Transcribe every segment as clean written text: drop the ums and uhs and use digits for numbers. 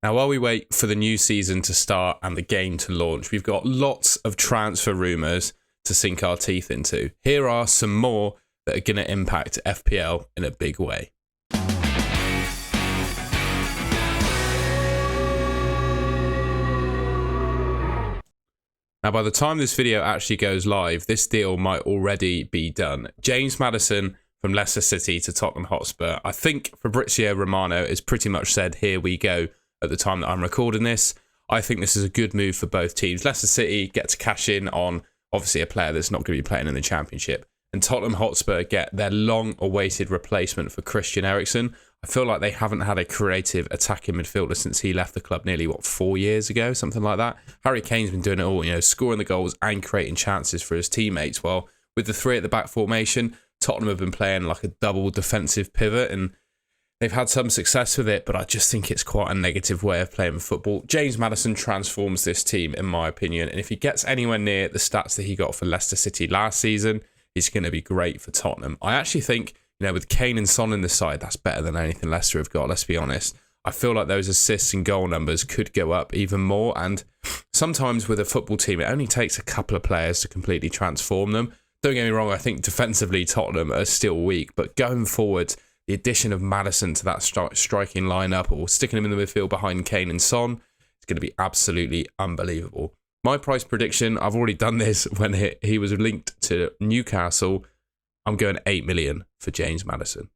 Now, while we wait for the new season to start and the game to launch, we've got lots of transfer rumours to sink our teeth into. Here are some more that are going to impact FPL in a big way. Now, by the time this video actually goes live, this deal might already be done. James Maddison from Leicester City to Tottenham Hotspur. I think Fabrizio Romano is pretty much said, here we go, at the time that I'm recording this. I think this is a good move for both teams. Leicester City get to cash in on, obviously, a player that's not going to be playing in the Championship. And Tottenham Hotspur get their long-awaited replacement for Christian Eriksen. I feel like they haven't had a creative attacking midfielder since he left the club nearly, 4 years ago? Something like that. Harry Kane's been doing it all, scoring the goals and creating chances for his teammates. Well, with the three at the back formation, Tottenham have been playing like a double defensive pivot, and they've had some success with it, but I just think it's quite a negative way of playing football. James Maddison transforms this team, in my opinion, and if he gets anywhere near the stats that he got for Leicester City last season, he's going to be great for Tottenham. I actually think, with Kane and Son in the side, that's better than anything Leicester have got, let's be honest. I feel like those assists and goal numbers could go up even more, and sometimes with a football team, it only takes a couple of players to completely transform them. Don't get me wrong, I think defensively Tottenham are still weak, but going forward, the addition of Maddison to that striking lineup, or sticking him in the midfield behind Kane and Son, is going to be absolutely unbelievable. My price prediction, I've already done this when he was linked to Newcastle. I'm going 8 million for James Maddison.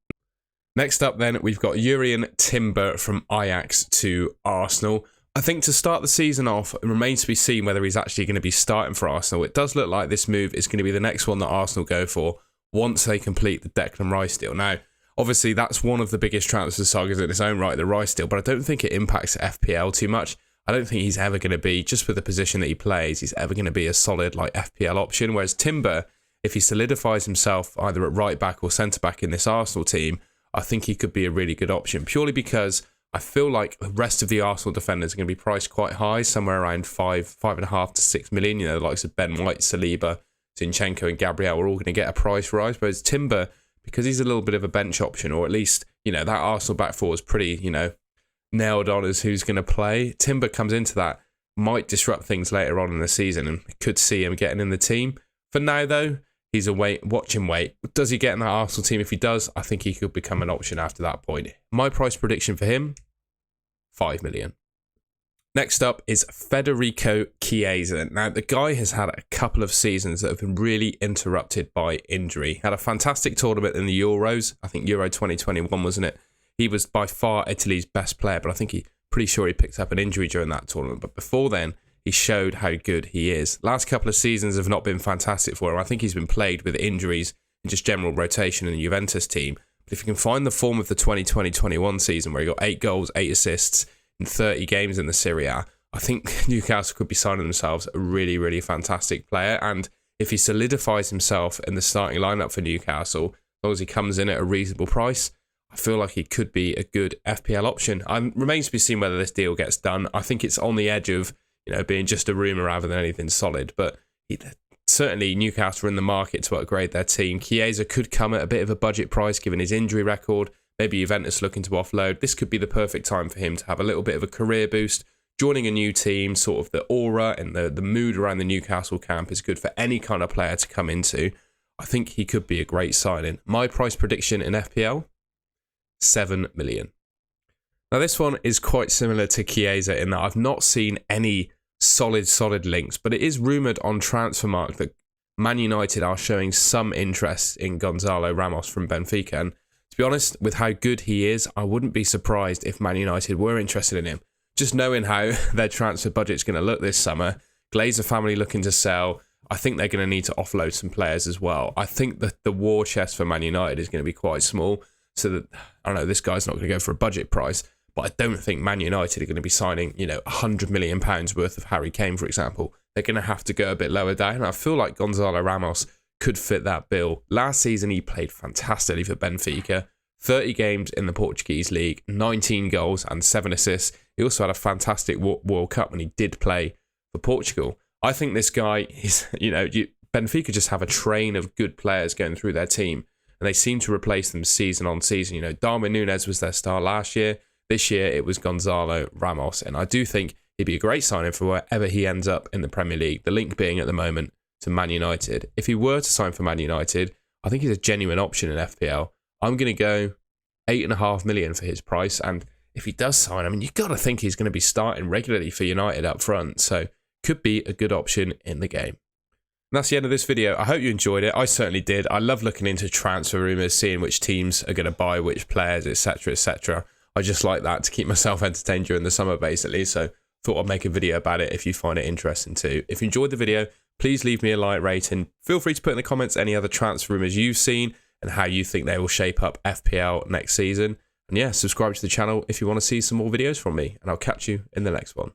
Next up then, we've got Jurrien Timber from Ajax to Arsenal. I think to start the season off, it remains to be seen whether he's actually going to be starting for Arsenal. It does look like this move is going to be the next one that Arsenal go for once they complete the Declan Rice deal. Now, obviously, that's one of the biggest transfer sagas in its own right, the Rice deal, but I don't think it impacts FPL too much. I don't think he's ever going to be, just with the position that he plays, he's ever going to be a solid FPL option. Whereas Timber, if he solidifies himself either at right back or centre back in this Arsenal team, I think he could be a really good option, purely because I feel like the rest of the Arsenal defenders are going to be priced quite high, somewhere around 5.5 to 6 million. The likes of Ben White, Saliba, Zinchenko and Gabriel are all going to get a price rise, whereas Timber, because he's a little bit of a bench option, or at least, that Arsenal back four is pretty, nailed on as who's going to play. Timber comes into that, might disrupt things later on in the season, and could see him getting in the team. For now, though, he's a watch and wait. Does he get in that Arsenal team? If he does, I think he could become an option after that point. My price prediction for him, 5 million. Next up is Federico Chiesa. Now, the guy has had a couple of seasons that have been really interrupted by injury. Had a fantastic tournament in the Euros. I think Euro 2021, wasn't it? He was by far Italy's best player, but I think pretty sure he picked up an injury during that tournament. But before then, he showed how good he is. Last couple of seasons have not been fantastic for him. I think he's been plagued with injuries and just general rotation in the Juventus team. But if you can find the form of the 2020-21 season, where he got 8 goals, 8 assists in 30 games in the Serie A, I think Newcastle could be signing themselves a really, really fantastic player. And if he solidifies himself in the starting lineup for Newcastle, as long as he comes in at a reasonable price, I feel like he could be a good FPL option. Remains to be seen whether this deal gets done. I think it's on the edge of being just a rumour rather than anything solid. But certainly Newcastle are in the market to upgrade their team. Chiesa could come at a bit of a budget price given his injury record. Maybe Juventus looking to offload. This could be the perfect time for him to have a little bit of a career boost. Joining a new team, sort of the aura and the mood around the Newcastle camp is good for any kind of player to come into. I think he could be a great signing. My price prediction in FPL, 7 million. Now, this one is quite similar to Chiesa in that I've not seen any solid links, but it is rumoured on Transfermarkt that Man United are showing some interest in Gonzalo Ramos from Benfica. And to be honest, with how good he is, I wouldn't be surprised if Man United were interested in him. Just knowing how their transfer budget's going to look this summer, Glazer family looking to sell, I think they're going to need to offload some players as well. I think that the war chest for Man United is going to be quite small. So that, I don't know, this guy's not going to go for a budget price, but I don't think Man United are going to be signing, £100 million worth of Harry Kane, for example. They're going to have to go a bit lower down. I feel like Gonzalo Ramos could fit that bill. Last season, he played fantastically for Benfica. 30 games in the Portuguese league, 19 goals and 7 assists. He also had a fantastic World Cup when he did play for Portugal. I think this guy is, Benfica just have a train of good players going through their team, and they seem to replace them season on season. Darwin Núñez was their star last year. This year it was Gonzalo Ramos, and I do think he'd be a great signing for wherever he ends up in the Premier League, the link being at the moment to Man United. If he were to sign for Man United, I think he's a genuine option in FPL. I'm going to go 8.5 million for his price, and if he does sign, I mean, you've got to think he's going to be starting regularly for United up front, so could be a good option in the game. And that's the end of this video. I hope you enjoyed it. I certainly did. I love looking into transfer rumours, seeing which teams are going to buy which players, etc, etc. I just like that to keep myself entertained during the summer, basically, so thought I'd make a video about it if you find it interesting too. If you enjoyed the video, please leave me a like rating. Feel free to put in the comments any other transfer rumours you've seen and how you think they will shape up FPL next season. And yeah, subscribe to the channel if you want to see some more videos from me, and I'll catch you in the next one.